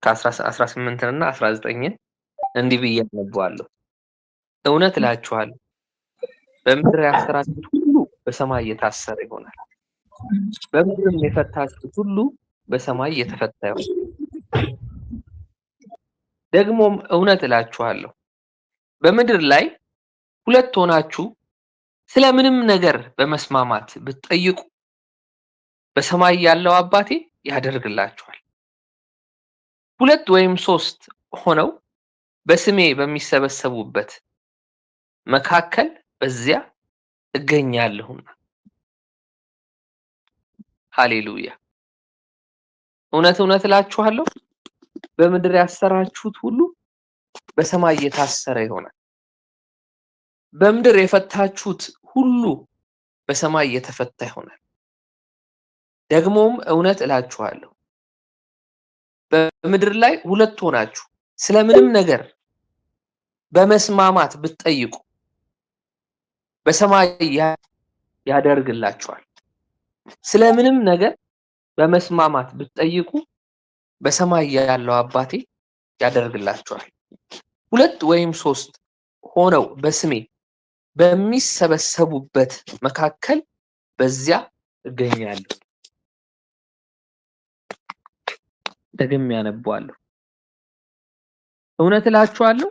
ከ18 እና 19 እንዲህ ብዬ አነባዋለሁ። እውነት እላችኋለሁ በምድር ያሰራችሁት ሁሉ በሰማይ የታሰረ ይሆናል፣ በምድርም የፈታችሁት ሁሉ በሰማይ የተፈታ ይሆናል። ደግሞም እውነት እላችኋለሁ በምድር ላይ ሁለት ሆናችሁ ስለምንም ነገር በመስማማት ብትጠይቁ በሰማይ ያለው አባቴ ያደርግላችኋል። ሁለት ወይም ሶስት ሆነው በስሜ በሚሰበሰቡበት መካከል በዚያ እገኛለሁና። ሃሌሉያ። እውነት እውነት እላችኋለሁ በምድር ያሰራችሁት ሁሉ በሰማይ የታሰረ ይሆናል፣ በምድር የፈታችሁት ሁሉ በሰማይ የተፈታ ይሆናል። ደግሞም እውነት እላችኋለሁ በምድር ላይ ሁለት ሆናችሁ ስለምንም ነገር በመስማማት ብትጠይቁ በሰማይ ያደርግላችኋል። ስለምንም ነገር በመስማማት ብትጠይቁ በሰማይ ያለው አባቴ ያደርግላችኋል። ሁለት ወይም ሶስት ሆነው በስሜ በሚሰበሰቡበት መካከል በዚያ እገኛለሁ። ደግሜ አነባዋለሁ። እውነት እላችኋለሁ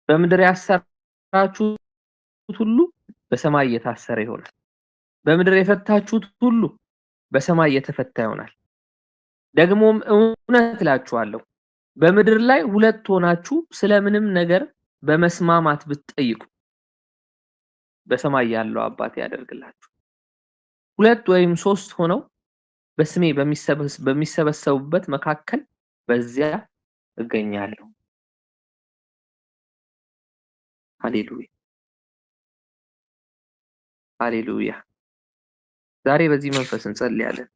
በምድር ያሰራችሁት ሁሉ በሰማይ የታሰረ ይሆናል፣ በምድር የፈታችሁት ሁሉ በሰማይ የተፈታ ይሆናል። ደግሞም እውነት እላችኋለሁ በምድር ላይ ሁለት ሆናችሁ ስለምንም ነገር በመስማማት ብትጠይቁ በሰማይ ያለው አባቴ ያደርግላችሁ። ሁለት ወይም ሶስት ሆነው በስሜ በሚሰበሰቡበት መካከል በዚያ እገኛለሁ። ሃሌሉያ ሃሌሉያ። ዛሬ በዚህ መንፈስ እንጸልያለን።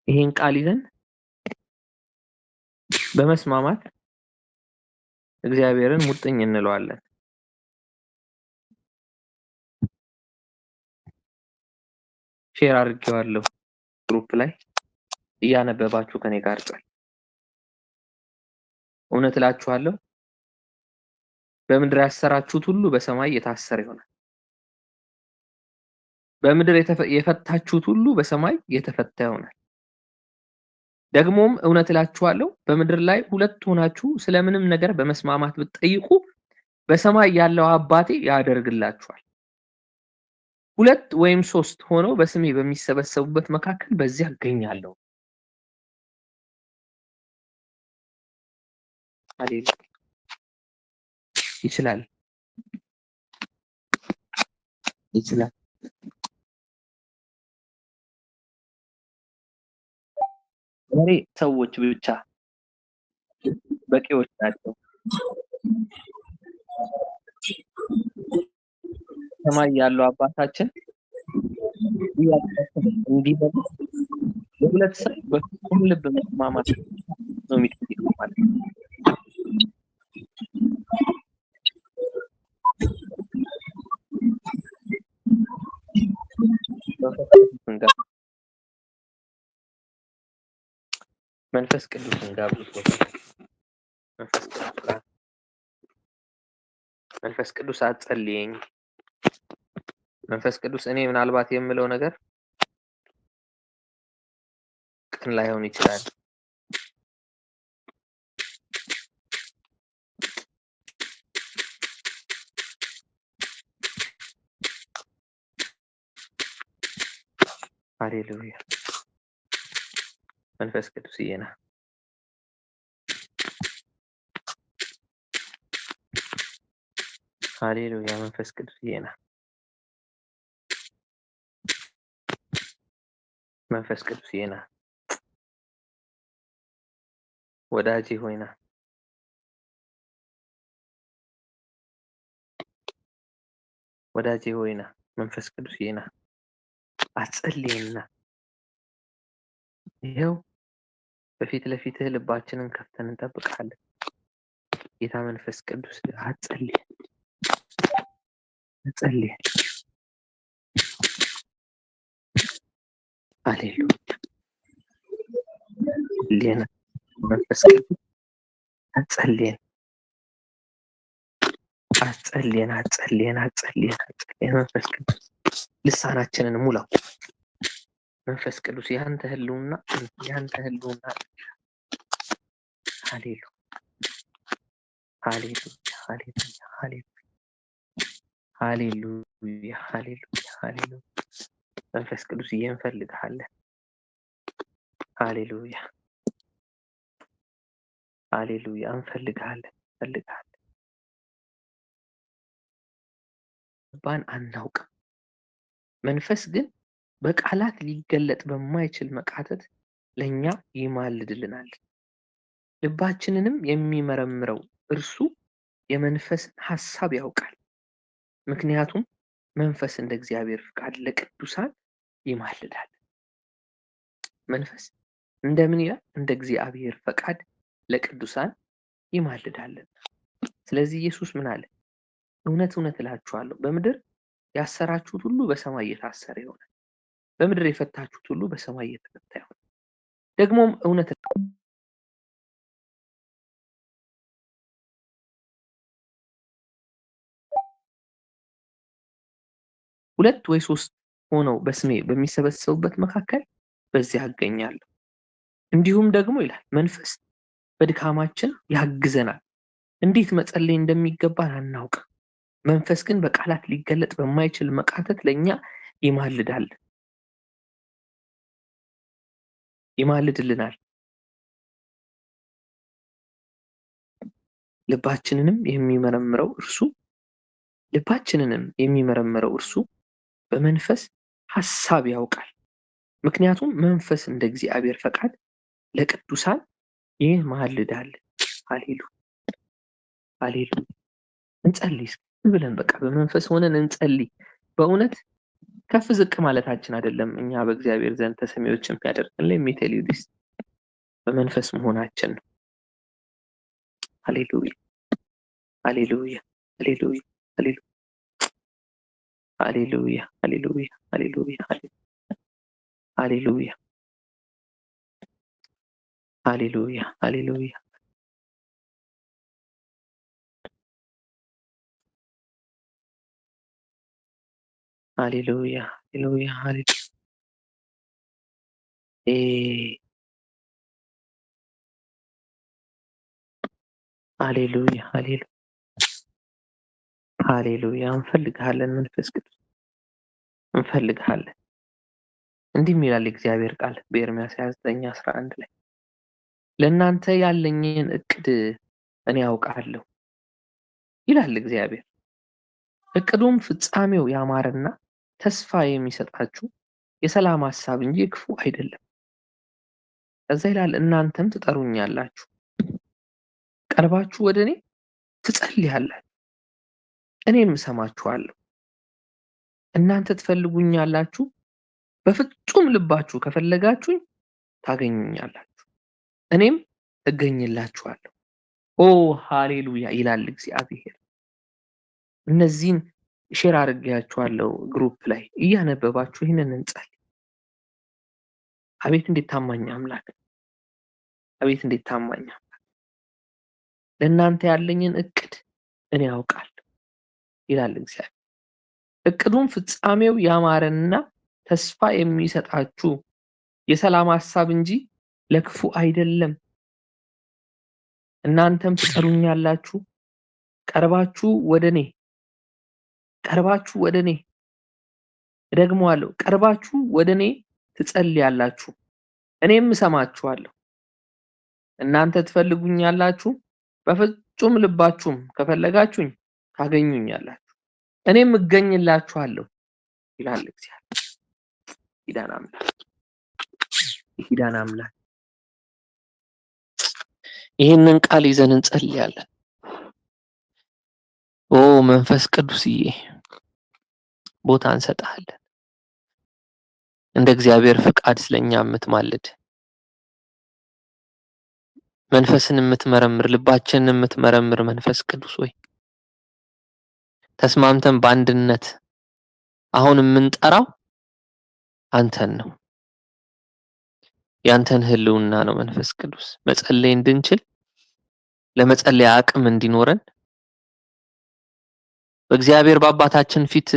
ይሄን ቃል ይዘን በመስማማት እግዚአብሔርን ሙጥኝ እንለዋለን። ሼር አድርጌዋለሁ ግሩፕ ላይ እያነበባችሁ ከኔ ጋር ጻፉ። እውነት እላችኋለሁ በምድር ያሰራችሁት ሁሉ በሰማይ የታሰረ ይሆናል፣ በምድር የፈታችሁት ሁሉ በሰማይ የተፈታ ይሆናል። ደግሞም እውነት እላችኋለሁ በምድር ላይ ሁለት ሆናችሁ ስለምንም ነገር በመስማማት ብትጠይቁ በሰማይ ያለው አባቴ ያደርግላችኋል። ሁለት ወይም ሶስት ሆነው በስሜ በሚሰበሰቡበት መካከል በዚያ እገኛለሁ። ሃሌሉያ። ይችላል ይችላል። ዛሬ ሰዎች ብቻ በቂዎች ናቸው። ሰማይ ያለው አባታችን እንዲበል በሁለት ሰው በፍጹም ልብ መስማማት ነው የሚጠይቀው ማለት ነው። መንፈስ ቅዱስን ጋብዙት። መንፈስ ቅዱስ አጸልየኝ። መንፈስ ቅዱስ እኔ ምናልባት የምለው ነገር ቅን ላይሆን ይችላል። ሃሌሉያ። መንፈስ ቅዱስ ይየና ሃሌሉያ። መንፈስ ቅዱስ ይየና መንፈስ ቅዱስ ይየና ወዳጄ ሆይና ወዳጄ ሆይና መንፈስ ቅዱስ ይየና አጸልየና ይሄው በፊት ለፊትህ ልባችንን ከፍተን እንጠብቃለን። ጌታ መንፈስ ቅዱስ አጸልይ እንጸልይ። ሃሌሉያ ሌና መንፈስ ቅዱስ አጸልየን መንፈስ ቅዱስ ልሳናችንን ሙላው። መንፈስ ቅዱስ ያንተ ህልውና ሃሌሉያ ሃሌሉያ ሃሌሉያ ሃሌሉያ ሃሌሉያ ሃሌሉያ መንፈስ ቅዱስ እንፈልግሃለን። ሃሌሉያ ሃሌሉያ እንፈልግሃለን። ባን አናውቅም። መንፈስ ግን በቃላት ሊገለጥ በማይችል መቃተት ለኛ ይማልድልናል። ልባችንንም የሚመረምረው እርሱ የመንፈስን ሐሳብ ያውቃል። ምክንያቱም መንፈስ እንደ እግዚአብሔር ፍቃድ ለቅዱሳን ይማልዳል። መንፈስ እንደምን ይላል? እንደ እግዚአብሔር ፈቃድ ለቅዱሳን ይማልዳልና። ስለዚህ ኢየሱስ ምን አለ? እውነት እውነት እላችኋለሁ በምድር ያሰራችሁት ሁሉ በሰማይ የታሰረ ይሆናል፣ በምድር የፈታችሁት ሁሉ በሰማይ የተፈታ ይሆናል። ደግሞም እውነት ሁለት ወይ ሶስት ሆነው በስሜ በሚሰበሰቡበት መካከል በዚያ አገኛለሁ። እንዲሁም ደግሞ ይላል መንፈስ በድካማችን ያግዘናል፣ እንዴት መጸለይ እንደሚገባን አናውቅም። መንፈስ ግን በቃላት ሊገለጥ በማይችል መቃተት ለኛ ይማልድልናል። ልባችንንም የሚመረምረው እርሱ በመንፈስ ሐሳብ ያውቃል። ምክንያቱም መንፈስ እንደ እግዚአብሔር ፈቃድ ለቅዱሳን ይማልዳል። ሃሌሉያ ሃሌሉያ። እንጸልይ ብለን በቃ በመንፈስ ሆነን እንጸልይ። በእውነት ከፍ ዝቅ ማለታችን አይደለም እኛ በእግዚአብሔር ዘንድ ተሰሚዎች የሚያደርገን ለሚቴል ዩዲስ በመንፈስ መሆናችን ነው። ሃሌሉያ ሃሌሉያ ሃሌሉያ ሃሌሉያ ሃሌሉያ ሃሌሉያ ሃሌሉያ ሃሌሉያ ሃሌሉያ ሃሌሉያ ሃሌሉያ ሃሌሉያ ሃሌሉያ ሃሌሉያ ሃሌሉያ። እንፈልግሃለን መንፈስ ቅዱስ እንፈልግሃለን። እንዲህ ይላል እግዚአብሔር ቃል በኤርምያስ 29:11 ላይ ለእናንተ ያለኝን እቅድ እኔ ያውቃለሁ ይላል እግዚአብሔር። እቅዱም ፍጻሜው ያማረና ተስፋ የሚሰጣችሁ የሰላም ሐሳብ እንጂ ክፉ አይደለም። ከዛ ይላል እናንተም ትጠሩኛላችሁ፣ ቀርባችሁ ወደ እኔ ትጸልያላችሁ፣ እኔም እሰማችኋለሁ። እናንተ ትፈልጉኛላችሁ፣ በፍጹም ልባችሁ ከፈለጋችሁኝ ታገኙኛላችሁ፣ እኔም እገኝላችኋለሁ። ኦ ሃሌሉያ ይላል እግዚአብሔር። እነዚህን ሼር አድርጌያችኋለሁ ግሩፕ ላይ እያነበባችሁ ይህንን እንጸልይ። አቤት እንዴት ታማኝ አምላክ! አቤት እንዴት ታማኝ አምላክ! ለእናንተ ያለኝን እቅድ እኔ ያውቃለሁ ይላል እግዚአብሔር። እቅዱም ፍጻሜው ያማረና ተስፋ የሚሰጣችሁ የሰላም ሐሳብ እንጂ ለክፉ አይደለም። እናንተም ትጠሩኛላችሁ፣ ቀርባችሁ ወደ እኔ እደግመዋለሁ፣ ቀርባችሁ ወደ እኔ ትጸልያላችሁ፣ እኔም እሰማችኋለሁ። እናንተ ትፈልጉኛላችሁ፣ በፍጹም ልባችሁም ከፈለጋችሁኝ ታገኙኛላችሁ፣ እኔም እገኝላችኋለሁ ይላል እግዚአብሔር። ኪዳን አምላክ ይህንን ቃል ይዘን እንጸልያለን። ኦ መንፈስ ቅዱስዬ ቦታ እንሰጣለን። እንደ እግዚአብሔር ፍቃድ ስለኛ የምትማልድ መንፈስን የምትመረምር ልባችንን የምትመረምር መንፈስ ቅዱስ ሆይ ተስማምተን በአንድነት አሁን የምንጠራው አንተን ነው። ያንተን ህልውና ነው መንፈስ ቅዱስ መጸለይ እንድንችል ለመጸለይ አቅም እንዲኖረን በእግዚአብሔር በአባታችን ፊት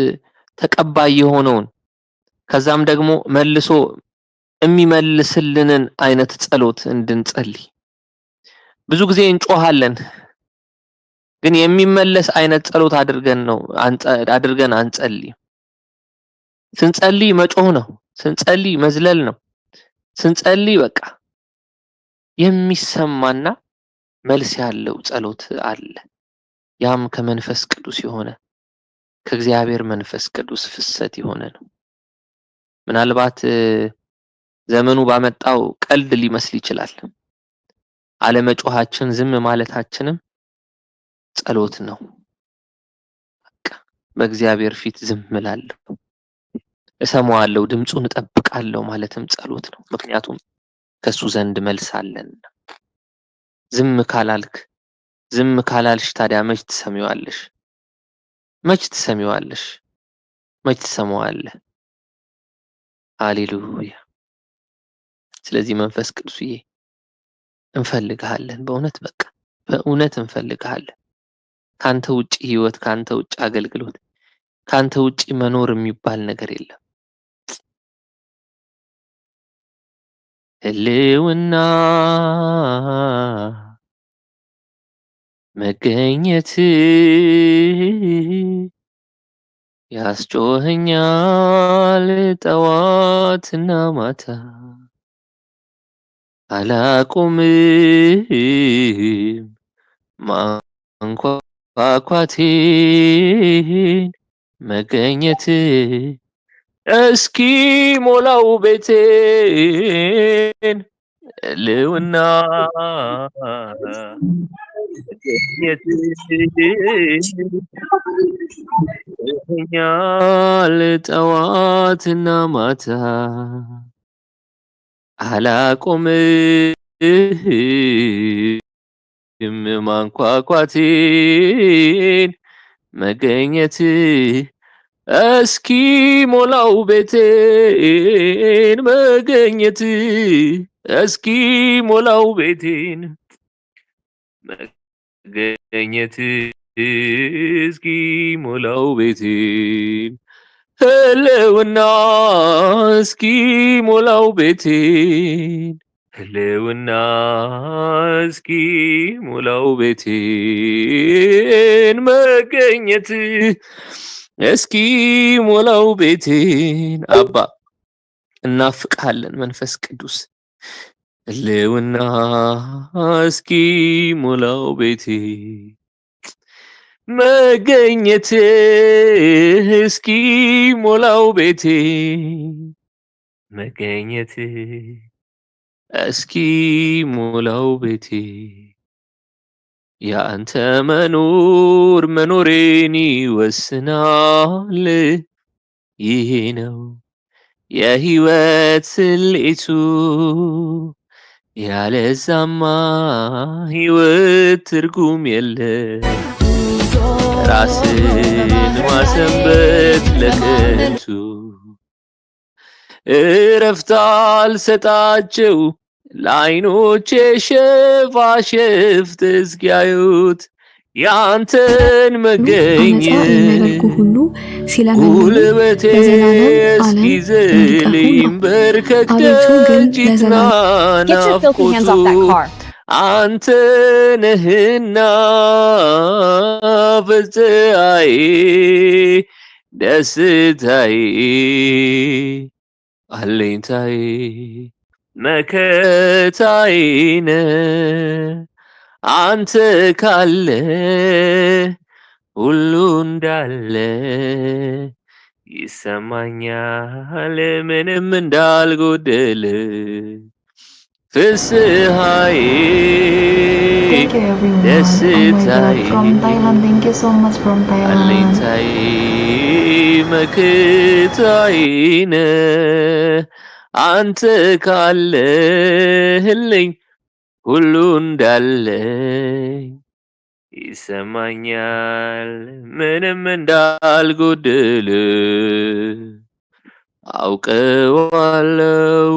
ተቀባይ የሆነውን ከዛም ደግሞ መልሶ የሚመልስልንን አይነት ጸሎት እንድንጸልይ ብዙ ጊዜ እንጮሃለን ግን የሚመለስ አይነት ጸሎት አድርገን አንጸልይ። ስንጸልይ መጮህ ነው፣ ስንጸልይ መዝለል ነው፣ ስንጸልይ በቃ የሚሰማና መልስ ያለው ጸሎት አለ። ያም ከመንፈስ ቅዱስ የሆነ ከእግዚአብሔር መንፈስ ቅዱስ ፍሰት የሆነ ነው። ምናልባት ዘመኑ ባመጣው ቀልድ ሊመስል ይችላል። አለመጮሃችን ዝም ማለታችንም ጸሎት ነው። በቃ በእግዚአብሔር ፊት ዝም እላለሁ፣ እሰማዋለሁ፣ ድምጹን እጠብቃለሁ ማለትም ጸሎት ነው። ምክንያቱም ከሱ ዘንድ መልስ አለን። ዝም ካላልሽ ታዲያ መች ትሰሚዋለሽ? መች ትሰማዋለህ? ሃሌሉያ። ስለዚህ መንፈስ ቅዱስዬ እንፈልግሃለን። በእውነት እንፈልግሃለን። ካንተ ውጪ ህይወት፣ ካንተ ውጪ አገልግሎት፣ ካንተ ውጪ መኖር የሚባል ነገር የለም። ህልውና መገኘት ያስጮኸኛል ጠዋትና ማታ አላቆምም ማንኳኳቴን መገኘት እስኪ ሞላው ቤቴን ህልውና ያስጮኸኛል ጠዋትና ማታ አላቆምም ማንኳኳቴን መገኘት እስኪ ሞላው ቤቴን መገኘት እስኪ ሞላው ቤቴን መገኘት እስኪ ሞላው ቤቴን ህልውና እስኪ ሞላው ቤቴን ህልውና እስኪ ሞላው ቤቴን መገኘት እስኪ ሞላው ቤቴን አባ እናፍቃለን መንፈስ ቅዱስ ህልውና እስኪ ሞላው ቤቴን መገኘት እስኪ ሞላው ቤቴን መገኘት እስኪ ሞላው ቤቴን ያንተ መኖር መኖሬን ይወስናል። ይሄ ነው የህይወት ስሌቱ ያለዛማ ህይወት ትርጉም የለም። ራስን ማሰንበት ለከንቱ እረፍት አልሰጣቸው ለዓይኖቼ ሽፋሽፍት እስኪያዩት ያንተን መገኘት ሁሉ ሲለምኑ ለዘላለም እስኪዝልኝ በርከክ ደጅና ናፍቆቱ አንተ ነህና ፍስሐዬ ደስታዬ አለኝታዬ መከታዬ ነህ አንተ ካለ ሁሉ እንዳለ ይሰማኛል ምንም እንዳልጎደለ ፍስሐዬ ደስታዬ አለኝታዬ መከታዬ ነህ አንተ ካለህልኝ ሁሉ እንዳለኝ ይሰማኛል ምንም እንዳልጎደለ አውቀዋለሁ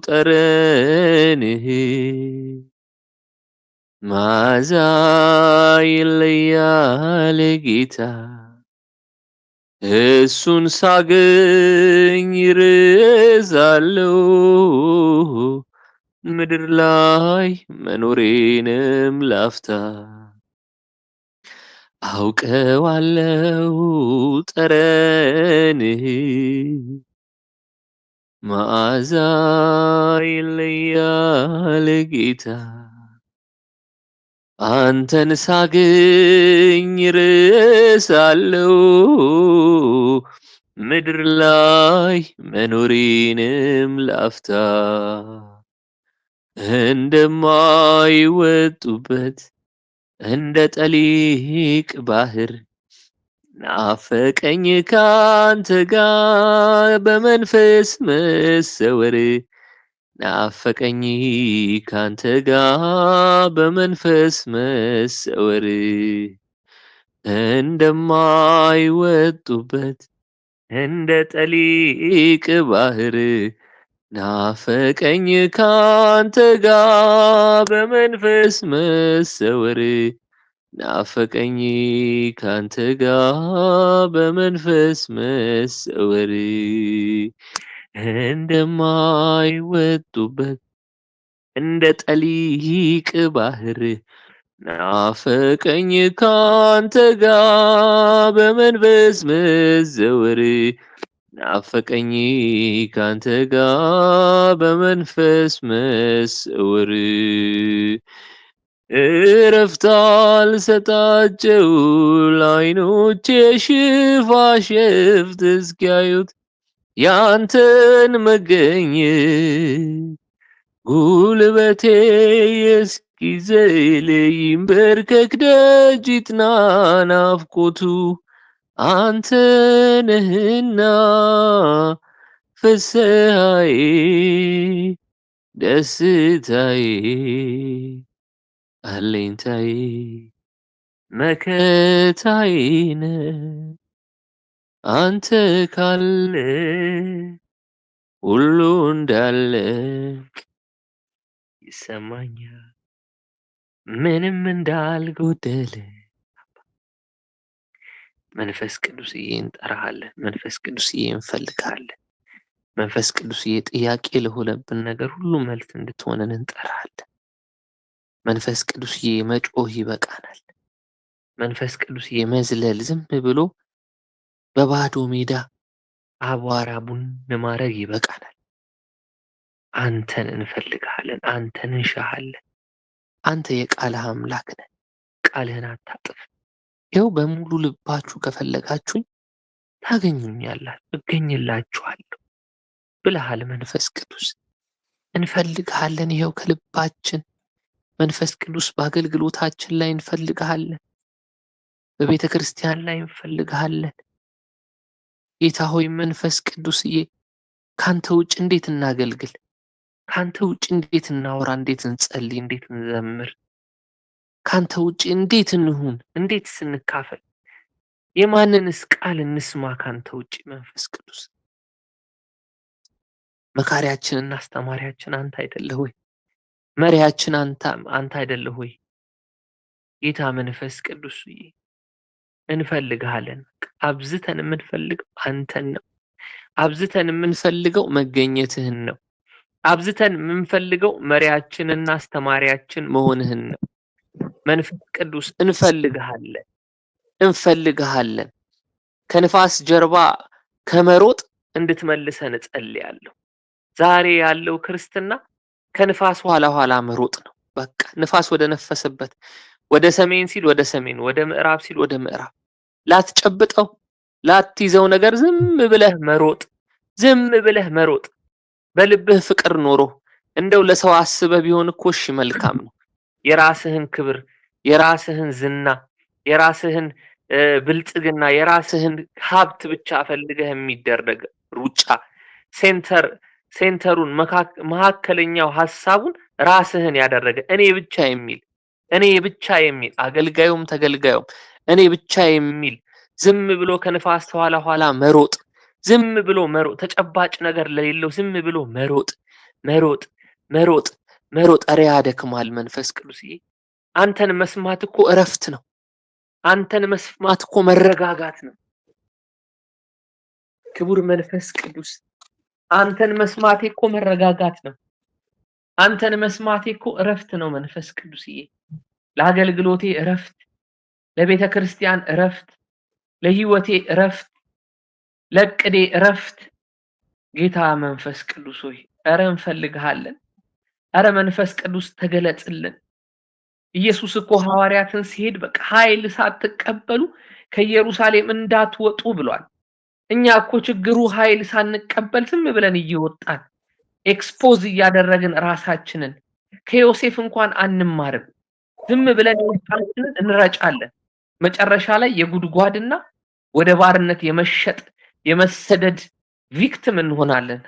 ጠረንህ መዓዛ ይለያል ጌታ እሱን ሳገኝ ይረሳለሁ ምድር ላይ መኖሬንም ላፍታ አውቀዋለሁ ጠረንህ መዓዛ ይለያል ጌታ አንተን ሳገኝ ይረሳለሁ ምድር ላይ መኖሬንም ላፍታ እንደማይወጡበት እንደ ጠሊቅ ባህር ናፈቀኝ ካንተ ጋር በመንፈስ መሰወር ናፈቀኝ ካንተ ጋር በመንፈስ መሰወር እንደማይወጡበት እንደ ጠሊቅ ባህር ናፈቀኝ ካንተ ጋር በመንፈስ መሰወር ናፈቀኝ ካንተ ጋር በመንፈስ መሰወር እንደማይወጡበት እንደ ጠሊቅ ባህር ናፈቀኝ ካንተ ጋር በመንፈስ መዘወር ናፈቀኝ ካንተ ጋር በመንፈስ መሰወር እረፍት አልሰጣቸው ለዓይኖቼ ሽፋሽፍት እስኪያዩት ያንተን መገኘት ጉልበቴ እስኪዝል ይንበርከክ ደጅ ይጥና ናፍቆቱ አንተ ነህና ፍስሐዬ ደስታዬ አለኝታዬ መከታዬ ነህ አንተ ካለ ሁሉ እንዳለ ይሰማኛል ምንም እንዳልጎደለ መንፈስ ቅዱስዬ እንጠራሃለን መንፈስ ቅዱስዬ እንፈልግሃለን መንፈስ ቅዱስዬ ጥያቄ ለሆነብን ነገር ሁሉ መልስ እንድትሆነን እንጠራሃለን መንፈስ ቅዱስዬ መጮህ ይበቃናል መንፈስ ቅዱስዬ መዝለል ዝም ብሎ በባዶ ሜዳ አቧራ ቡን ማድረግ ይበቃናል አንተን እንፈልግሃለን አንተን እንሻሃለን አንተ የቃልህ አምላክ ነህ ቃልህን አታጥፍ ይኸው በሙሉ ልባችሁ ከፈለጋችሁኝ ታገኙኛላችሁ እገኝላችኋለሁ ብለሃል መንፈስ ቅዱስ እንፈልግሃለን ይኸው ከልባችን መንፈስ ቅዱስ በአገልግሎታችን ላይ እንፈልግሃለን በቤተ ክርስቲያን ላይ እንፈልግሃለን ጌታ ሆይ መንፈስ ቅዱስዬ ካንተ ውጭ እንዴት እናገልግል ካንተ ውጭ እንዴት እናወራ እንዴት እንጸልይ እንዴት እንዘምር ካንተ ውጭ እንዴት እንሁን እንዴት ስንካፈል የማንንስ ቃል እንስማ ካንተ ውጭ መንፈስ ቅዱስ መካሪያችንና አስተማሪያችን አንተ አይደለህ ወይ መሪያችን አንተ አይደለህ ወይ ጌታ መንፈስ ቅዱስዬ እንፈልግሃለን አብዝተን የምንፈልገው አንተን ነው አብዝተን የምንፈልገው መገኘትህን ነው አብዝተን የምንፈልገው መሪያችንና አስተማሪያችን መሆንህን ነው መንፈስ ቅዱስ እንፈልግሃለን ከንፋስ ጀርባ ከመሮጥ እንድትመልሰን እጸልያለሁ ዛሬ ያለው ክርስትና ከንፋስ ኋላ መሮጥ ነው በቃ ንፋስ ወደ ነፈሰበት ወደ ሰሜን ሲል ወደ ሰሜን ወደ ምዕራብ ሲል ወደ ምዕራብ ላትጨብጠው ላትይዘው ነገር ዝም ብለህ መሮጥ በልብህ ፍቅር ኖሮ እንደው ለሰው አስበህ ቢሆን እኮ እሺ መልካም ነው የራስህን ክብር የራስህን ዝና የራስህን ብልጽግና የራስህን ሀብት ብቻ ፈልገህ የሚደረግ ሩጫ ሴንተሩን መካከለኛው ሐሳቡን ራስህን ያደረገ እኔ ብቻ የሚል እኔ ብቻ የሚል አገልጋዩም ተገልጋዩም እኔ ብቻ የሚል ዝም ብሎ ከንፋስ ኋላ ኋላ መሮጥ ዝም ብሎ መሮጥ ተጨባጭ ነገር ለሌለው ዝም ብሎ መሮጥ መሮጥ መሮጥ መሮጥ ኧረ ያደክማል። መንፈስ ቅዱስዬ አንተን መስማት እኮ እረፍት ነው። አንተን መስማት እኮ መረጋጋት ነው። ክቡር መንፈስ ቅዱስ አንተን መስማቴ እኮ መረጋጋት ነው። አንተን መስማቴ እኮ እረፍት ነው። መንፈስ ቅዱስዬ ለአገልግሎቴ እረፍት፣ ለቤተ ክርስቲያን እረፍት፣ ለህይወቴ እረፍት፣ ለቅዴ እረፍት። ጌታ መንፈስ ቅዱስ ሆይ ኧረ እንፈልግሃለን። ኧረ መንፈስ ቅዱስ ተገለጽልን። ኢየሱስ እኮ ሐዋርያትን ሲሄድ በቃ ኃይል ሳትቀበሉ ከኢየሩሳሌም እንዳትወጡ ብሏል። እኛ እኮ ችግሩ ኃይል ሳንቀበል ዝም ብለን እየወጣን ኤክስፖዝ እያደረግን ራሳችንን ከዮሴፍ እንኳን አንማርም። ዝም ብለን ወጣችንን እንረጫለን። መጨረሻ ላይ የጉድጓድና ወደ ባርነት የመሸጥ የመሰደድ ቪክቲም እንሆናለን።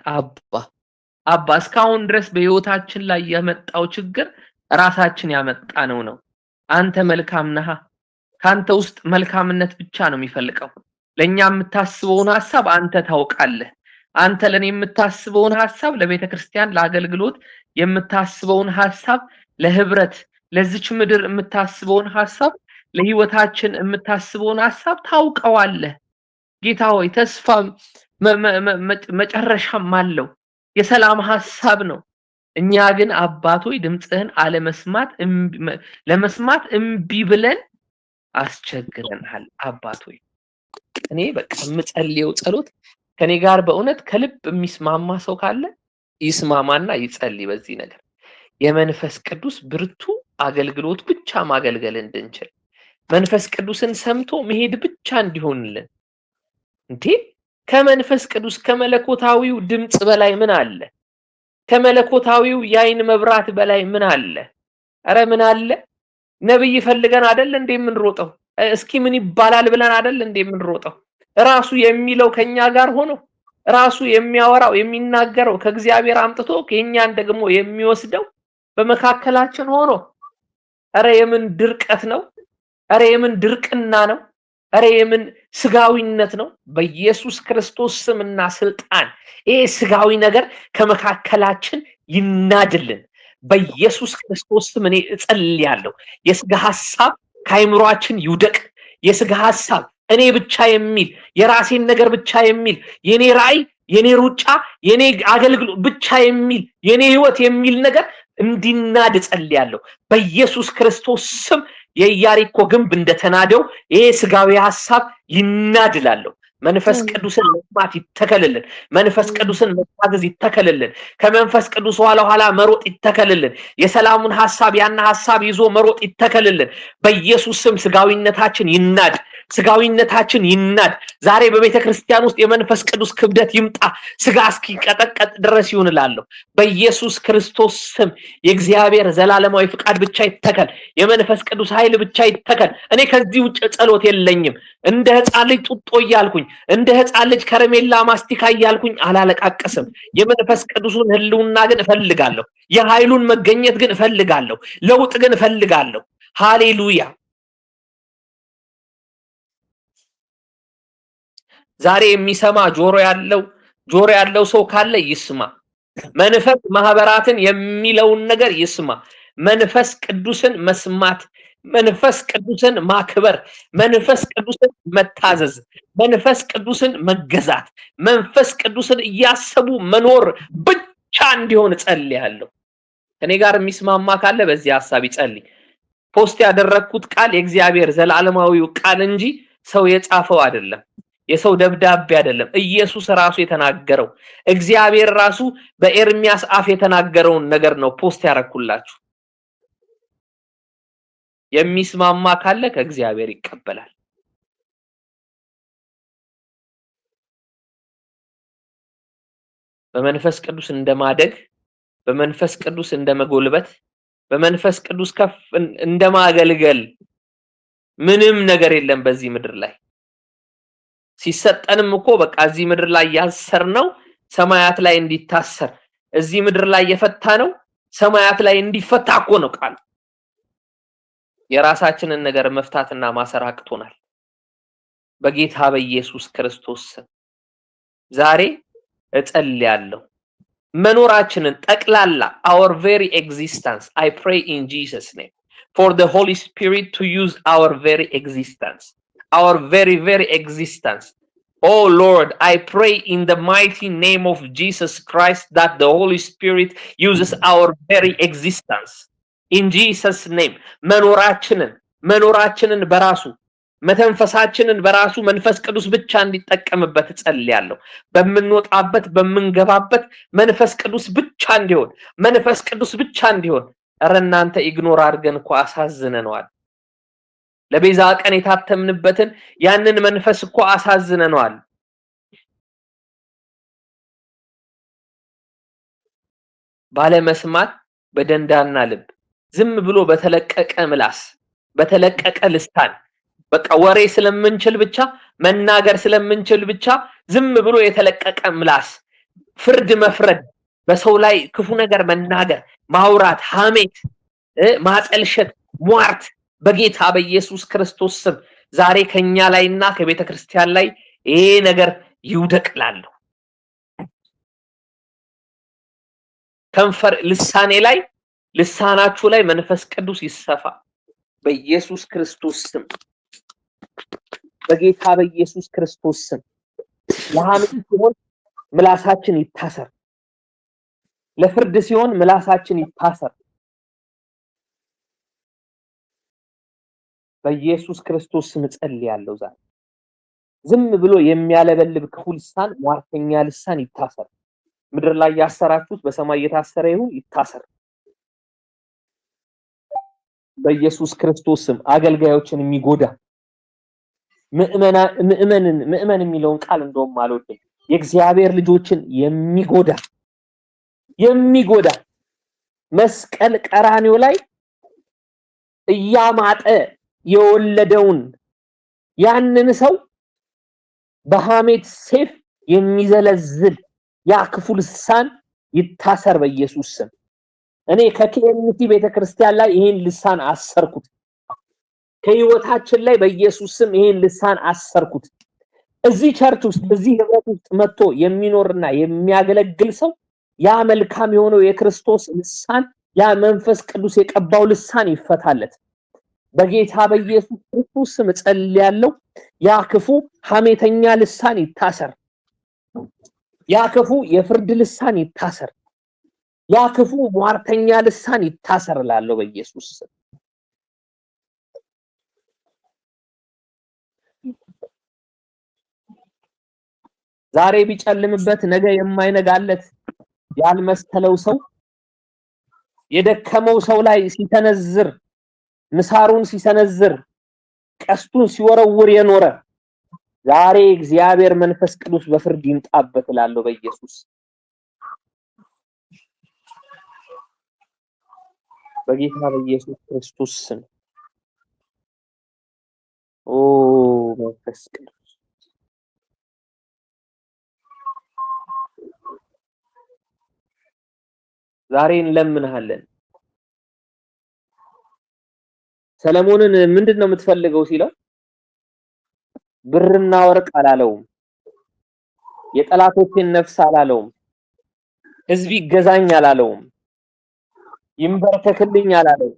አባ እስካሁን ድረስ በህይወታችን ላይ የመጣው ችግር ራሳችን ያመጣነው ነው። አንተ መልካም ነህ። ካንተ ውስጥ መልካምነት ብቻ ነው የሚፈልቀው። ለኛ የምታስበውን ሐሳብ አንተ ታውቃለህ። አንተ ለኔ የምታስበውን ሐሳብ ለቤተ ክርስቲያን ለአገልግሎት የምታስበውን ሐሳብ ለህብረት ለዚች ምድር የምታስበውን ሐሳብ ለህይወታችን የምታስበውን ሐሳብ ታውቀዋለህ። ጌታ ሆይ ተስፋ መጨረሻም አለው። የሰላም ሐሳብ ነው። እኛ ግን አባት ሆይ ድምጽህን አለመስማት ለመስማት እምቢ ብለን አስቸግረናል። አባት ሆይ እኔ በቃ የምጸልየው ጸሎት ከኔ ጋር በእውነት ከልብ የሚስማማ ሰው ካለ ይስማማና ይጸልይ። በዚህ ነገር የመንፈስ ቅዱስ ብርቱ አገልግሎት ብቻ ማገልገል እንድንችል መንፈስ ቅዱስን ሰምቶ መሄድ ብቻ እንዲሆንልን። እንዴ ከመንፈስ ቅዱስ ከመለኮታዊው ድምጽ በላይ ምን አለ? ከመለኮታዊው የዓይን መብራት በላይ ምን አለ? ኧረ ምን አለ? ነብይ ፈልገን አይደል እንዴ የምንሮጠው? እስኪ ምን ይባላል ብለን አይደል እንዴ የምንሮጠው? ራሱ የሚለው ከኛ ጋር ሆኖ ራሱ የሚያወራው የሚናገረው ከእግዚአብሔር አምጥቶ ከኛን ደግሞ የሚወስደው በመካከላችን ሆኖ ኧረ የምን ድርቀት ነው? ኧረ የምን ድርቅና ነው? ኧረ የምን ስጋዊነት ነው? በኢየሱስ ክርስቶስ ስምና ስልጣን ይሄ ስጋዊ ነገር ከመካከላችን ይናድልን። በኢየሱስ ክርስቶስ ስም እኔ እጸልያለሁ። የስጋ ሐሳብ ከአይምሮአችን ይውደቅ። የስጋ ሐሳብ እኔ ብቻ የሚል የራሴን ነገር ብቻ የሚል የኔ ራዕይ የኔ ሩጫ የኔ አገልግሎት ብቻ የሚል የኔ ህይወት የሚል ነገር እንዲናድ እጸልያለሁ። በኢየሱስ ክርስቶስ ስም የኢያሪኮ ግንብ እንደተናደው ይሄ ስጋዊ ሐሳብ ይናድላለሁ። መንፈስ ቅዱስን መስማት ይተከልልን። መንፈስ ቅዱስን መታዘዝ ይተከልልን። ከመንፈስ ቅዱስ ኋላ መሮጥ ይተከልልን። የሰላሙን ሐሳብ ያና ሐሳብ ይዞ መሮጥ ይተከልልን። በኢየሱስ ስም ስጋዊነታችን ይናድ። ስጋዊነታችን ይናድ። ዛሬ በቤተ ክርስቲያን ውስጥ የመንፈስ ቅዱስ ክብደት ይምጣ። ስጋ እስኪቀጠቀጥ ድረስ ይሁንላለሁ። በኢየሱስ ክርስቶስ ስም የእግዚአብሔር ዘላለማዊ ፍቃድ ብቻ ይተከል። የመንፈስ ቅዱስ ኃይል ብቻ ይተከል። እኔ ከዚህ ውጭ ጸሎት የለኝም። እንደ ሕፃን ልጅ ጡጦ እያልኩኝ እንደ ሕፃን ልጅ ከረሜላ ማስቲካ እያልኩኝ አላለቃቀስም። የመንፈስ ቅዱስን ህልውና ግን እፈልጋለሁ። የኃይሉን መገኘት ግን እፈልጋለሁ። ለውጥ ግን እፈልጋለሁ። ሃሌሉያ። ዛሬ የሚሰማ ጆሮ ያለው ሰው ካለ ይስማ። መንፈስ ማህበራትን የሚለውን ነገር ይስማ። መንፈስ ቅዱስን መስማት፣ መንፈስ ቅዱስን ማክበር፣ መንፈስ ቅዱስን መታዘዝ፣ መንፈስ ቅዱስን መገዛት፣ መንፈስ ቅዱስን እያሰቡ መኖር ብቻ እንዲሆን ጸልያለሁ። ከኔ ጋር የሚስማማ ካለ በዚህ ሐሳብ ይጸልይ። ፖስት ያደረኩት ቃል የእግዚአብሔር ዘላለማዊው ቃል እንጂ ሰው የጻፈው አይደለም። የሰው ደብዳቤ አይደለም። ኢየሱስ ራሱ የተናገረው እግዚአብሔር ራሱ በኤርሚያስ አፍ የተናገረውን ነገር ነው ፖስት ያረኩላችሁ። የሚስማማ ካለ ከእግዚአብሔር ይቀበላል። በመንፈስ ቅዱስ እንደማደግ፣ በመንፈስ ቅዱስ እንደመጎልበት፣ በመንፈስ ቅዱስ ከፍ እንደማገልገል ምንም ነገር የለም በዚህ ምድር ላይ። ሲሰጠንም እኮ በቃ እዚህ ምድር ላይ ያሰርነው ሰማያት ላይ እንዲታሰር፣ እዚህ ምድር ላይ የፈታነው ሰማያት ላይ እንዲፈታ እኮ ነው ቃል። የራሳችንን ነገር መፍታትና ማሰር አቅቶናል። በጌታ በኢየሱስ ክርስቶስ ስም ዛሬ እጸልያለሁ መኖራችንን ጠቅላላ our very existence I pray in Jesus name for the Holy Spirit to use our very existence, our very existence. Oh Lord, I pray in the mighty name of Jesus Christ that the Holy Spirit uses our very existence. In Jesus name መኖራችንን በራሱ መተንፈሳችንን በራሱ መንፈስ ቅዱስ ብቻ እንዲጠቀምበት ጸልያለሁ። በመንወጣበት በመንገባበት መንፈስ ቅዱስ ብቻ እንዲሆን ኧረ እናንተ ኢግኖር አድርገን እኮ አሳዝነነዋል። ለቤዛ ቀን የታተምንበትን ያንን መንፈስ እኮ አሳዝነነዋል። ባለመስማት በደንዳና ልብ ዝም ብሎ በተለቀቀ ምላስ በተለቀቀ ልሳን በቃ ወሬ ስለምንችል ብቻ መናገር ስለምንችል ብቻ ዝም ብሎ የተለቀቀ ምላስ ፍርድ መፍረድ በሰው ላይ ክፉ ነገር መናገር ማውራት ሐሜት ማጠልሸት ሟርት በጌታ በኢየሱስ ክርስቶስ ስም ዛሬ ከኛ ላይና ከቤተ ክርስቲያን ላይ ይሄ ነገር ይውደቅላለሁ። ከንፈር ልሳኔ ላይ ልሳናችሁ ላይ መንፈስ ቅዱስ ይሰፋ በኢየሱስ ክርስቶስ ስም በጌታ በኢየሱስ ክርስቶስ ስም። ለሐሜት ሲሆን ምላሳችን ይታሰር፣ ለፍርድ ሲሆን ምላሳችን ይታሰር በኢየሱስ ክርስቶስ ስም ጸልያለሁ። ዛሬ ዝም ብሎ የሚያለበልብ ክፉ ልሳን ሟርተኛ ልሳን ይታሰር። ምድር ላይ ያሰራችሁት በሰማይ የታሰረ ይሁን ይታሰር በኢየሱስ ክርስቶስ ስም። አገልጋዮችን የሚጎዳ ምእመን የሚለውን ቃል እንደውም አልወድም። የእግዚአብሔር ልጆችን የሚጎዳ መስቀል ቀራንዮ ላይ እያማጠ የወለደውን ያንን ሰው በሐሜት ሰይፍ የሚዘለዝል ያ ክፉ ልሳን ይታሰር በኢየሱስ ስም። እኔ ከኬኤምቲ ቤተክርስቲያን ላይ ይሄን ልሳን አሰርኩት። ከህይወታችን ላይ በኢየሱስ ስም ይሄን ልሳን አሰርኩት። እዚህ ቸርች ውስጥ እዚህ ህብረት ውስጥ መጥቶ የሚኖርና የሚያገለግል ሰው ያ መልካም የሆነው የክርስቶስ ልሳን ያ መንፈስ ቅዱስ የቀባው ልሳን ይፈታለት በጌታ በኢየሱስ ክርስቶስ ስም ጸልያለሁ። ያ ክፉ ሐሜተኛ ልሳን ይታሰር። ያ ክፉ የፍርድ ልሳን ይታሰር። ያ ክፉ ሟርተኛ ልሳን ይታሰር ላለው በኢየሱስ ስም። ዛሬ ቢጨልምበት ነገ የማይነጋለት ያልመሰለው ሰው የደከመው ሰው ላይ ሲተነዝር ምሳሩን ሲሰነዝር ቀስቱን ሲወረውር የኖረ ዛሬ እግዚአብሔር መንፈስ ቅዱስ በፍርድ ይምጣበት ላለው በኢየሱስ በጌታ በኢየሱስ ክርስቶስ ስም። ኦ መንፈስ ቅዱስ ዛሬ እንለምንሃለን። ሰለሞንን ምንድነው የምትፈልገው ሲለው ብርና ወርቅ አላለውም፣ የጠላቶችን ነፍስ አላለውም፣ ህዝብ ይገዛኝ አላለውም፣ ይንበርከክልኝ አላለውም፣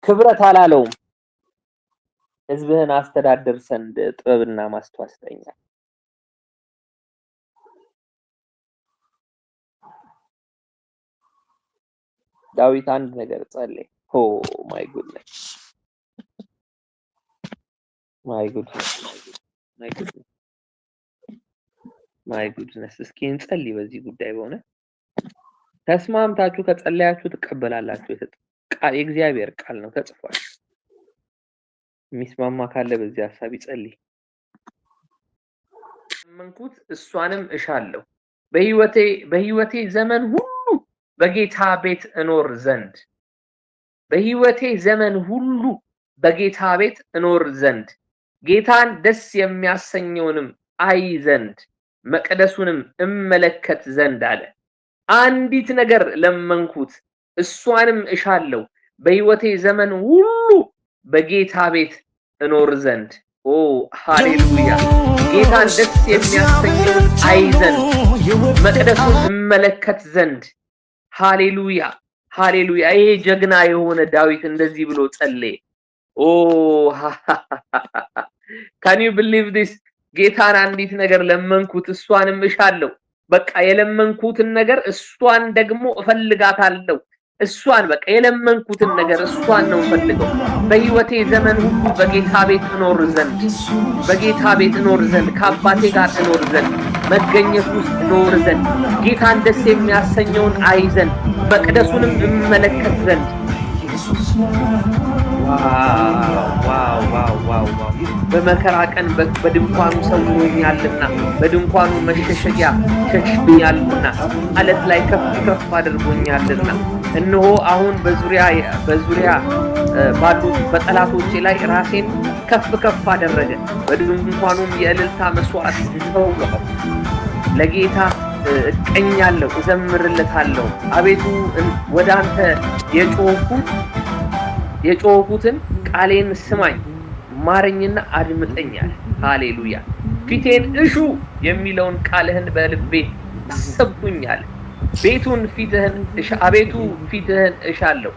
ክብረት አላለውም። ህዝብህን አስተዳድር ዘንድ ጥበብና ማስተዋል ስጠኝ። ዳዊት አንድ ነገር ጸለየ። ኦ ማይ ጉድነስ ማይ ጉድነስ። እስኪ እንጸልይ በዚህ ጉዳይ። በሆነ ተስማምታችሁ ከጸለያችሁ ትቀበላላችሁ። የእግዚአብሔር ቃል ነው ተጽፏል። የሚስማማ ካለ በዚህ ሐሳብ ይጸልይ። መንኩት እሷንም እሻለሁ በህይወቴ ዘመን ሁሉ በጌታ ቤት እኖር ዘንድ በህይወቴ ዘመን ሁሉ በጌታ ቤት እኖር ዘንድ ጌታን ደስ የሚያሰኘውንም አይ ዘንድ መቅደሱንም እመለከት ዘንድ አለ። አንዲት ነገር ለመንኩት እሷንም እሻለሁ በህይወቴ ዘመን ሁሉ በጌታ ቤት እኖር ዘንድ ሃሌሉያ ጌታን ደስ የሚያሰኘውን አይ ዘንድ መቅደሱን እመለከት ዘንድ ሃሌሉያ ሃሌሉያ። ይሄ ጀግና የሆነ ዳዊት እንደዚህ ብሎ ጸለየ። can you believe this? ጌታን አንዲት ነገር ለመንኩት እሷንም እሻለሁ። በቃ የለመንኩትን ነገር እሷን ደግሞ እፈልጋታለሁ። እሷን በቃ የለመንኩትን ነገር እሷን ነው ፈልገው። በህይወቴ ዘመን ሁሉ በጌታ ቤት እኖር ዘንድ ከአባቴ ጋር እኖር ዘንድ መገኘት ውስጥ እኖር ዘንድ ጌታን ደስ የሚያሰኘውን አይ ዘንድ መቅደሱንም እመለከት ዘንድ ዋው በመከራ ቀን በድንኳኑ ሰውሮኛልና በድንኳኑ መሸሸጊያ ሸሽቶኛልና አለት ላይ ከፍ አድርጎኛልና እነሆ አሁን በዙሪያ ባሉት በጠላቶቼ ላይ ራሴን ከፍ አደረገ። በድንኳኑም የእልልታ መስዋዕት ተሰዋሁ። ለጌታ እቀኛለሁ እዘምርለታለሁ። አቤቱ ወደ አንተ የጮህኩትን ቃሌን ስማኝ ማረኝና አድምጠኛል። ሃሌሉያ። ፊቴን እሹ የሚለውን ቃልህን በልቤ አሰብኩኛል። አቤቱ ፊትህን እሻለሁ።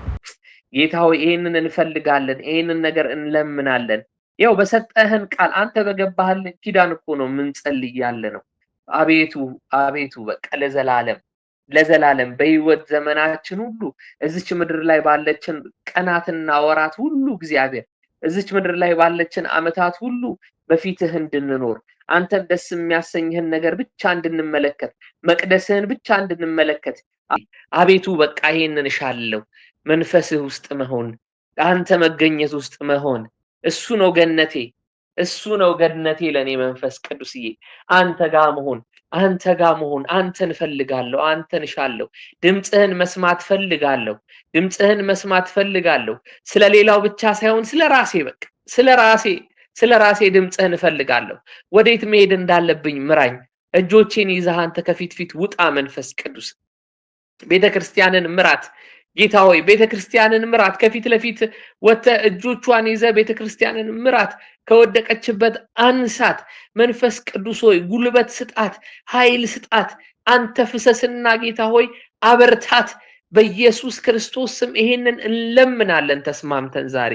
ጌታ ሆይ ይሄንን እንፈልጋለን፣ ይሄንን ነገር እንለምናለን። ያው በሰጠህን ቃል አንተ በገባህልን ኪዳን እኮ ነው ምንጸልይ ያለ ነው። አቤቱ በቃ ለዘላለም በህይወት ዘመናችን ሁሉ እዚች ምድር ላይ ባለችን ቀናትና ወራት ሁሉ እግዚአብሔር እዚች ምድር ላይ ባለችን አመታት ሁሉ በፊትህ እንድንኖር አንተን ደስ የሚያሰኝህን ነገር ብቻ እንድንመለከት መቅደስህን ብቻ እንድንመለከት አቤቱ በቃ ይሄንን እሻለሁ። መንፈስህ ውስጥ መሆን አንተ መገኘት ውስጥ መሆን እሱ ነው ገነቴ ለኔ መንፈስ ቅዱስዬ አንተ ጋር መሆን አንተን ፈልጋለሁ፣ አንተን እሻለሁ። ድምጽህን መስማት ፈልጋለሁ። ስለሌላው ብቻ ሳይሆን ስለራሴ ድምጽህን እፈልጋለሁ። ወዴት መሄድ እንዳለብኝ ምራኝ። እጆቼን ይዘህ አንተ ከፊት ውጣ። መንፈስ ቅዱስ ቤተክርስቲያንን ምራት። ጌታ ሆይ ቤተክርስቲያንን ምራት። ከፊት ለፊት ወጥተህ እጆቿን ይዘህ ቤተክርስቲያንን ምራት። ከወደቀችበት አንሳት። መንፈስ ቅዱስ ሆይ ጉልበት ስጣት፣ ኃይል ስጣት። አንተ ፍሰስና ጌታ ሆይ አበርታት። በኢየሱስ ክርስቶስ ስም ይሄንን እንለምናለን ተስማምተን ዛሬ።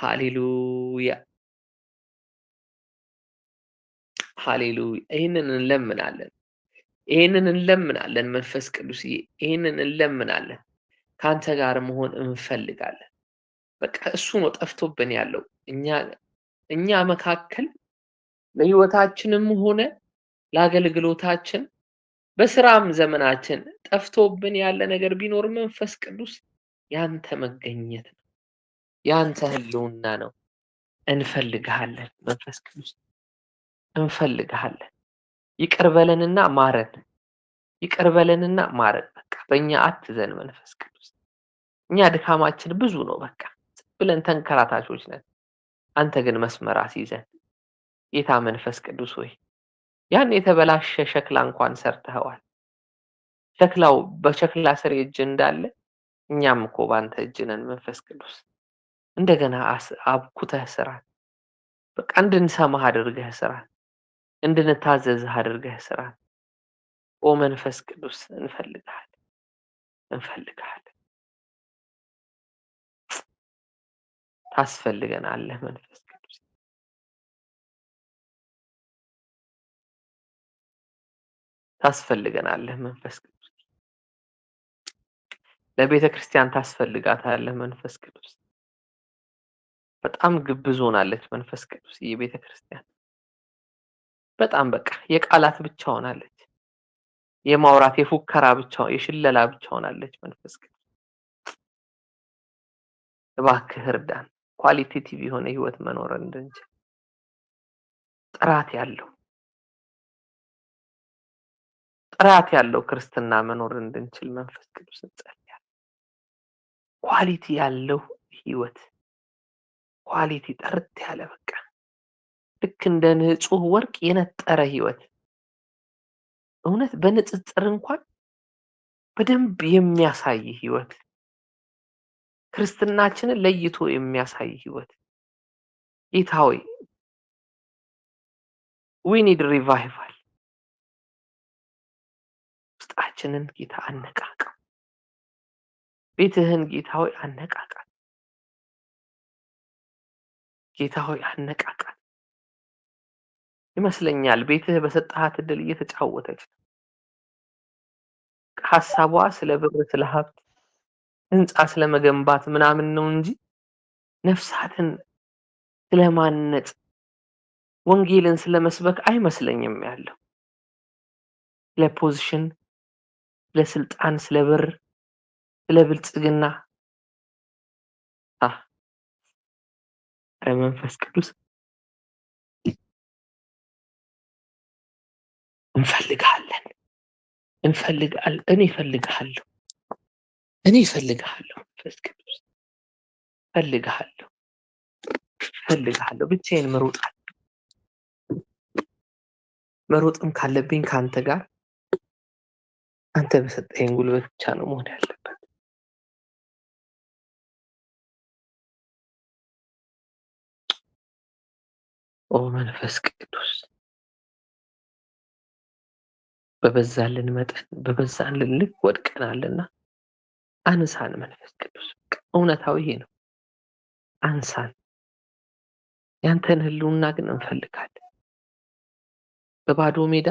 ሃሌሉያ ይሄንን እንለምናለን መንፈስ ቅዱስ ይሄንን እንለምናለን። ካንተ ጋር መሆን እንፈልጋለን። በቃ እሱ ነው ጠፍቶብን ያለው። እኛ መካከል ለህይወታችንም ሆነ ለአገልግሎታችን በስራም ዘመናችን ጠፍቶብን ያለ ነገር ቢኖር መንፈስ ቅዱስ ያንተ መገኘት ነው፣ ያንተ ህልውና ነው። እንፈልግሃለን መንፈስ ቅዱስ እንፈልግሃለን። ይቅር በለንና ማረን። በቃ በእኛ አትዘን መንፈስ ቅዱስ። እኛ ድካማችን ብዙ ነው። በቃ ብለን ተንከራታቾች ነን። አንተ ግን መስመር አስይዘን ጌታ መንፈስ ቅዱስ ሆይ ያን የተበላሸ ሸክላ እንኳን ሰርተኸዋል። ሸክላው በሸክላ ስር እጅ እንዳለ እኛም እኮ ባንተ እጅ ነን መንፈስ ቅዱስ። እንደገና አብኩተህ ስራን። በቃ እንድንሰማህ አድርገህ ስራን፣ እንድንታዘዝህ አድርገህ ስራን። ኦ መንፈስ ቅዱስ እንፈልግሃለን። ታስፈልገናለህ መንፈስ ቅዱስ። ታስፈልገናለህ መንፈስ ቅዱስ። ለቤተ ክርስቲያን ታስፈልጋታለህ መንፈስ ቅዱስ። በጣም ግብዝ ሆናለች መንፈስ ቅዱስ። የቤተ ክርስቲያን በጣም በቃ የቃላት ብቻ ሆናለች። የማውራት የፉከራ ብቻ የሽለላ ብቻ ሆናለች መንፈስ ቅዱስ። እባክህ እርዳን። ኳሊቴቲቭ የሆነ ህይወት መኖር እንድንችል ጥራት ያለው ክርስትና መኖር እንድንችል መንፈስ ቅዱስ እንጸልያለን። ኳሊቲ ያለው ህይወት፣ ኳሊቲ ጥርት ያለ በቃ ልክ እንደ ንጹህ ወርቅ የነጠረ ህይወት። እውነት በንጽጽር እንኳን በደንብ የሚያሳይ ህይወት፣ ክርስትናችንን ለይቶ የሚያሳይ ህይወት። ጌታ ሆይ we need revival። ውስጣችንን ጌታ አነቃቃ። ቤትህን ጌታ ሆይ አነቃቃ። ጌታ ሆይ አነቃቃ። ይመስለኛል ቤትህ በሰጣሃት እድል እየተጫወተች ሐሳቧ ስለ ብር፣ ስለ ሀብት፣ ህንጻ ስለመገንባት ምናምን ነው እንጂ ነፍሳትን ስለማነጽ ወንጌልን ስለመስበክ አይመስለኝም ያለው። ለፖዚሽን፣ ለስልጣን፣ ስለ ብር፣ ስለ ብልጽግና መንፈስ ቅዱስ እንፈልጋለን። እኔ እፈልግሃለሁ። መንፈስ ቅዱስ እፈልግሃለሁ። ብቻዬን መሮጥም ካለብኝ ካንተ ጋር አንተ በሰጠኝ ጉልበት ብቻ ነው መሆን ያለበት። ኦ መንፈስ ቅዱስ በበዛልን መጠን በበዛልን ልክ ወድቀናልና አንሳን። መንፈስ ቅዱስ እውነታው ይሄ ነው። አንሳን። ያንተን ህልውና ግን እንፈልጋለን። በባዶ ሜዳ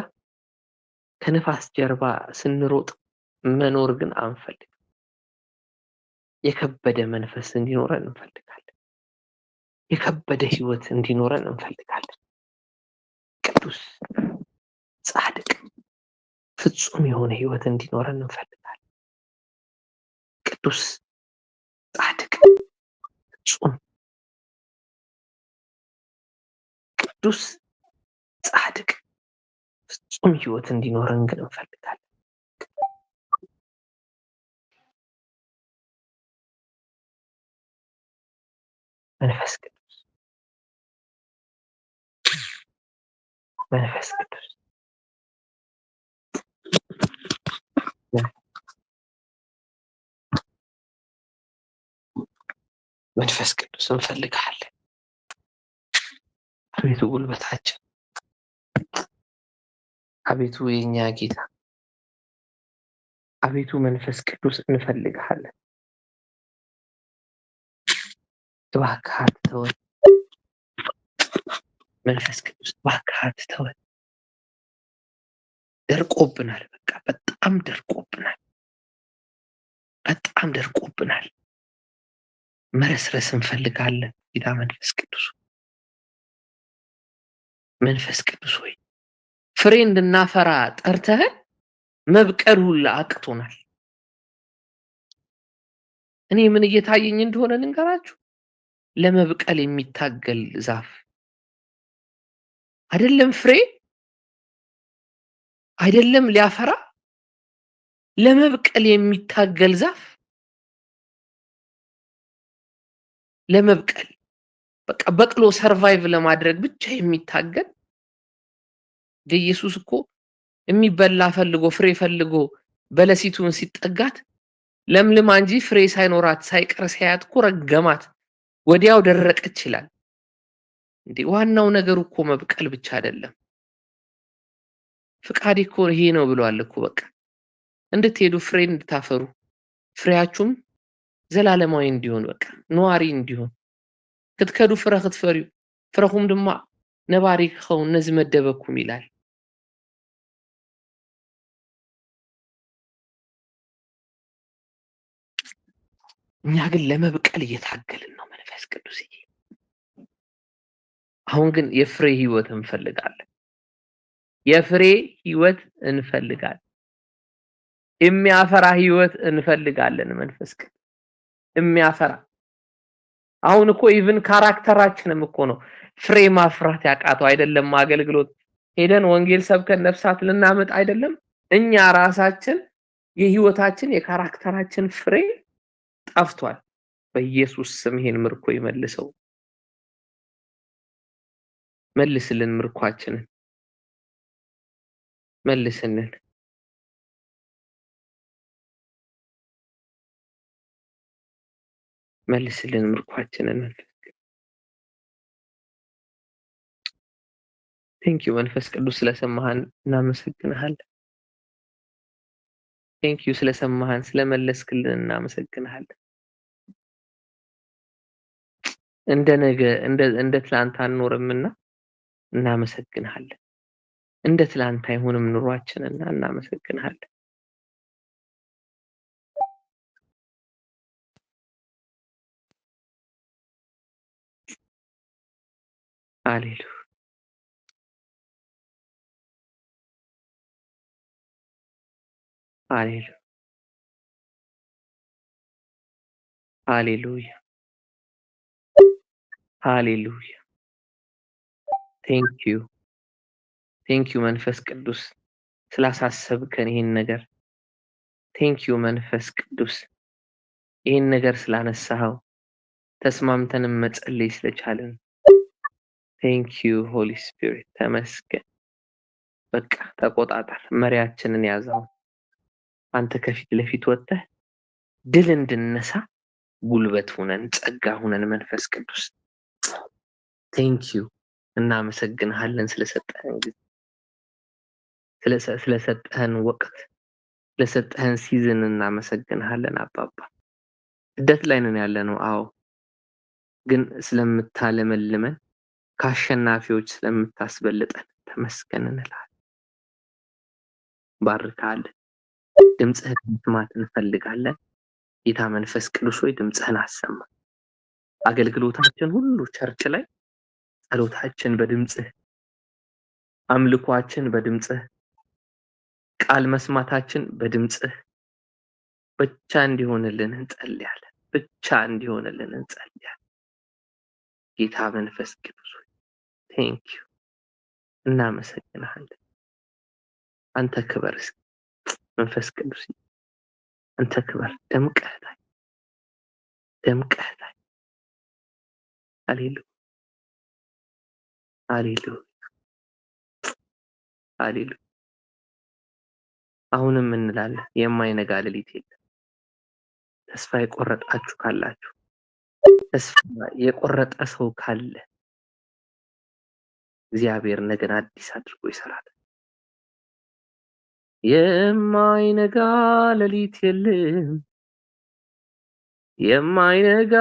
ከነፋስ ጀርባ ስንሮጥ መኖር ግን አንፈልግም። የከበደ መንፈስ እንዲኖረን እንፈልጋለን። የከበደ ህይወት እንዲኖረን እንፈልጋለን። ቅዱስ፣ ጻድቅ፣ ፍጹም የሆነ ህይወት እንዲኖረን እንፈልጋለን። ቅዱስ፣ ጻድቅ፣ ፍጹም፣ ቅዱስ፣ ጻድቅ፣ ፍጹም ህይወት እንዲኖረን ግን እንፈልጋለን። መንፈስ ቅዱስ መንፈስ ቅዱስ እንፈልጋለን። አቤቱ ጉልበታችን፣ አቤቱ የኛ ጌታ፣ አቤቱ መንፈስ ቅዱስ እንፈልጋለን። እባክህ አትተወን። መንፈስ ቅዱስ እባክህ አትተወን። ደርቆብናል። በቃ በጣም ደርቆብናል። መረስረስ እንፈልጋለን። ጌታ መንፈስ ቅዱስ ሆይ ፍሬ እንድናፈራ ጠርተህን መብቀል ሁላ አቅቶናል። እኔ ምን እየታየኝ እንደሆነ ልንገራችሁ። ለመብቀል የሚታገል ዛፍ አይደለም፣ ፍሬ አይደለም ሊያፈራ፣ ለመብቀል የሚታገል ዛፍ፣ ለመብቀል በቃ በቅሎ ሰርቫይቭ ለማድረግ ብቻ የሚታገል። ኢየሱስ እኮ የሚበላ ፈልጎ ፍሬ ፈልጎ በለሲቱን ሲጠጋት ለምልማ እንጂ ፍሬ ሳይኖራት ሳይቀር ሲያያት እኮ ረገማት፣ ወዲያው ደረቀች ይላል። እንዴ ዋናው ነገር እኮ መብቀል ብቻ አይደለም። ፍቃድ እኮ ይሄ ነው ብሏል እኮ በቃ እንድትሄዱ ፍሬ እንድታፈሩ ፍሬያችሁም ዘላለማዊ እንዲሆን በቃ ነዋሪ እንዲሆን ክትከዱ ፍረ ክትፈሪው ፍረኹም ድማ ነባሪ ክኸውን ነዚ መደበኩም ይላል። እኛ ግን ለመብቀል እየታገልን ነው። መንፈስ ቅዱስ አሁን ግን የፍሬ ህይወት እንፈልጋለን። የሚያፈራ ህይወት እንፈልጋለን። መንፈስ ቅዱስ የሚያፈራ አሁን እኮ ኢቭን ካራክተራችንም እኮ ነው ፍሬ ማፍራት ያቃተው አይደለም። አገልግሎት ሄደን ወንጌል ሰብከን ነፍሳት ልናመጣ አይደለም። እኛ ራሳችን የህይወታችን የካራክተራችን ፍሬ ጠፍቷል። በኢየሱስ ስም ይሄን ምርኮ ይመልሰው። መልስልን፣ ምርኳችንን መልስልን። መልስልን ምርኳችንን መንፈስ ቴንክ ዩ መንፈስ ቅዱስ ስለሰማህን እናመሰግንሃለን። ቴንክ ዩ ስለሰማህን ስለመለስክልን እናመሰግንሃለን። እንደ ትላንት አንኖርምና እናመሰግንሃለን። እንደ ትላንት አይሆንም ኑሯችንና እናመሰግንሃለን። ሃሌሉያ ሃሌሉያ ሃሌሉያ ሃሌሉያ ቴንክ ዩ መንፈስ ቅዱስ ስላሳሰብከን ይሄን ነገር። ቴንክ ዩ መንፈስ ቅዱስ ይሄን ነገር ስላነሳኸው ተስማምተንም መጸለይ ስለቻለን። ቴንክ ዩ ሆሊ ስፒሪት ተመስገን። በቃ ተቆጣጠር፣ መሪያችንን ያዘው። አንተ ከፊት ለፊት ወጥተህ ድል እንድንነሳ ጉልበት ሁነን፣ ጸጋ ሁነን መንፈስ ቅዱስ። ቴንክ ዩ እናመሰግንሃለን ስለሰጠህን ጊዜ፣ ስለሰጠህን ወቅት፣ ስለሰጠህን ሲዝን እናመሰግንሃለን አባባ። ስደት ላይ ነን ያለነው፣ አዎ፣ ግን ስለምታለመልመን ከአሸናፊዎች ስለምታስበልጠን ተመስገን እንላለን። ባርካለን። ድምጽህን መስማት እንፈልጋለን። ጌታ መንፈስ ቅዱስ ሆይ ድምጽህን አሰማ። አገልግሎታችን ሁሉ ቸርች ላይ ጸሎታችን በድምጽህ፣ አምልኳችን በድምጽህ፣ ቃል መስማታችን በድምጽህ ብቻ እንዲሆንልን እንጸልያለን። ብቻ እንዲሆንልን እንጸልያለን። ጌታ መንፈስ ቅዱስ ሆይ ቴንክ ዩ እናመሰግንሃለን። አንተ ክበር እስኪ መንፈስ ቅዱስ፣ አንተ ክበር። ደምቀህ ታይ፣ ደምቀህ ታይ። ሃሌሉያ ሃሌሉያ ሃሌሉያ። አሁንም እንላለን የማይነጋ ሌሊት የለም። ተስፋ የቆረጣችሁ ካላችሁ፣ ተስፋ የቆረጠ ሰው ካለ እግዚአብሔር ነገን አዲስ አድርጎ ይሰራል። የማይነጋ ሌሊት የለም፣ የማይነጋ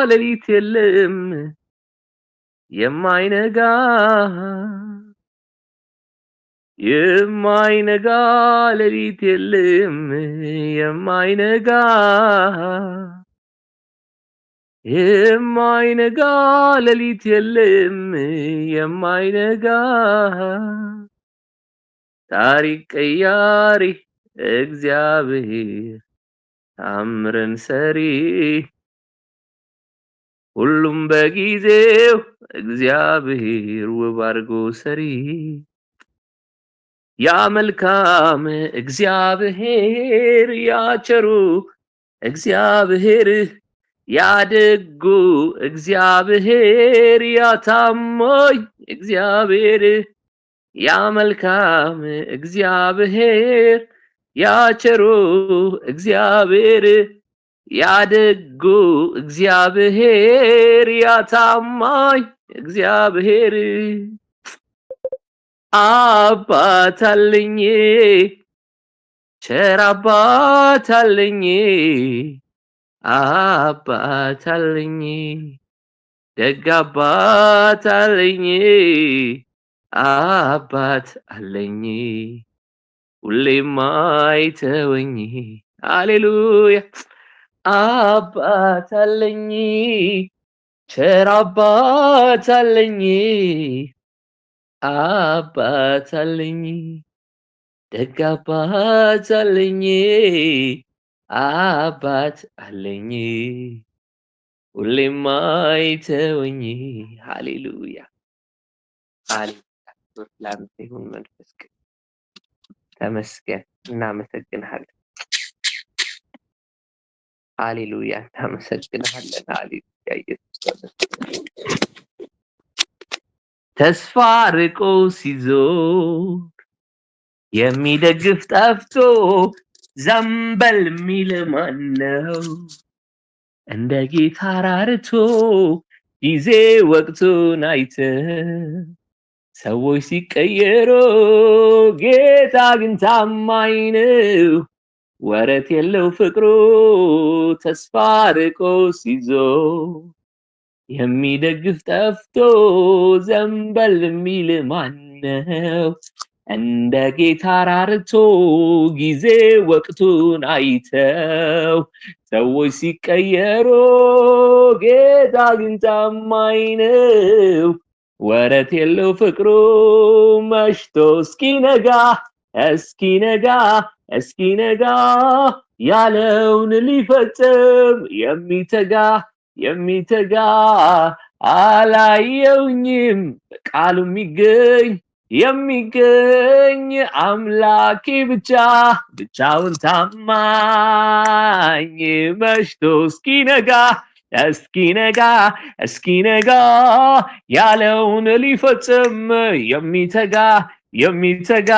ሌሊት የለም፣ የማይነጋ ሌሊት የለም፣ የማይነጋ ሌሊት የለም፣ የማይነጋ ታሪክ ቀያሪ እግዚአብሔር ታምርን ሰሪ፣ ሁሉም በጊዜው እግዚአብሔር ውብ አድርጎ ሰሪ። ያ መልካም እግዚአብሔር ያቸሩ እግዚአብሔር ያደጉ እግዚአብሔር ያታማኝ እግዚአብሔር ያ መልካም እግዚአብሔር ያቸሩ እግዚአብሔር ያደጉ እግዚአብሔር ያታማኝ እግዚአብሔር አባት አለኝ ቸር አባት አለኝ አባት አለኝ ደግ አባት አለኝ አባት አለኝ ሁሌም አይተወኝ። ሃሌሉያ አባት አለኝ ቸር አባት አለኝ አባት አለኝ ደግ አባት አለኝ አባት አለኝ ሁሌም አይተወኝ። ሃሌሉያ ሃሌሉያ ላንተ ይሁን መንፈስ ቅዱስ ተመስገን። እናመሰግንሃለን። ሃሌሉያ እናመሰግንሃለን። ሃሌሉያ ኢየሱስ ተስፋ ርቆ ሲዞር የሚደግፍ ጠፍቶ ዘንበል ሚል ማነው እንደ ጌታ ራርቶ ጊዜ ወቅቱን አይተ ሰዎች ሲቀየሩ ጌታ ግን ታማኝ ነው ወረት የለው ፍቅሩ ተስፋ ርቆ ሲዞ የሚደግፍ ጠፍቶ ዘንበል ሚል ማነው እንደ ጌታ ራርቶ ጊዜ ወቅቱን አይተው ሰዎች ሲቀየሩ ጌታ ግን ታማኝ ነው ወረት የለው ፍቅሩ መሽቶ እስኪነጋ ያለውን ሊፈጽም የሚተጋ አላየውኝም ቃሉ የሚገኝ አምላኬ ብቻውን ታማኝ መሽቶ እስኪነጋ ያለውን ሊፈጽም የሚተጋ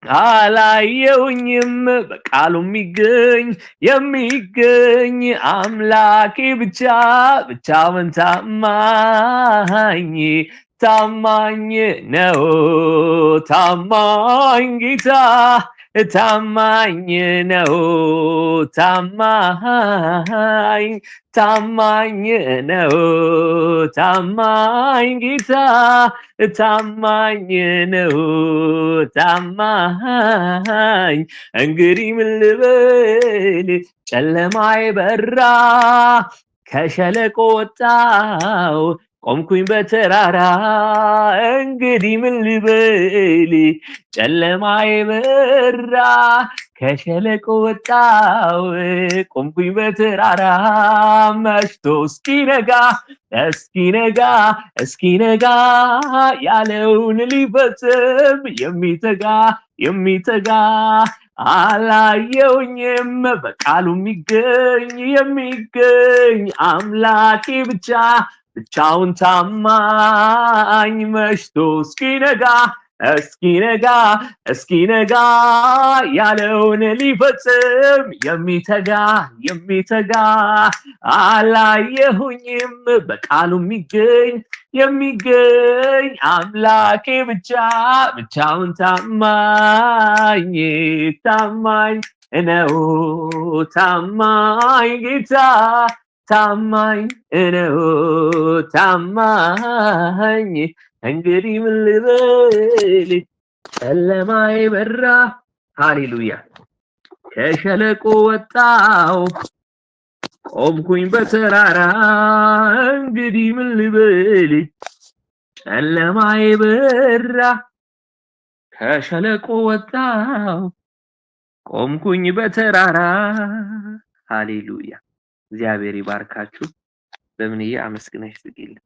አላየውኝም በቃሉ የሚገኝ አምላኬ ብቻውን ታማኝ ነው ታማኝ ጌታ ታማኝ ነው ታማኝ ነው ታማኝ ጌታ ታማኝ ነው ታማኝ እንግዲህ ምን ልበል ጨለማዬ በራ ከሸለቆ ወጣው ቆምኩኝ በተራራ እንግዲህ ምን ልበል ጨለማዬ በራ ከሸለቆ ወጣው ቆምኩኝ በተራራ መሽቶ እስኪነጋ ያለውን ሊፈጽም የሚተጋ አላየውኝም በቃሉ የሚገኝ አምላኬ ብቻውን ታማኝ መሽቶ እስኪነጋ ያለውን ሊፈጽም የሚተጋ አላየሁኝም በቃሉ የሚገኝ አምላኬ ብቻውን ታማኝ ነው ታማኝ ጌታ ታማኝ ነው ታማኝ እንግዲህ ምን ልበል ጨለማዬ በራ ሃሌሉያ ከሸለቆ ወጣው ቆምኩኝ በተራራ እንግዲህ ምን ልበል ጨለማዬ በራ ከሸለቆ ወጣው ቆምኩኝ በተራራ ሃሌሉያ እግዚአብሔር ይባርካችሁ በምንዬ አመስግነሽ ጽጌልኝ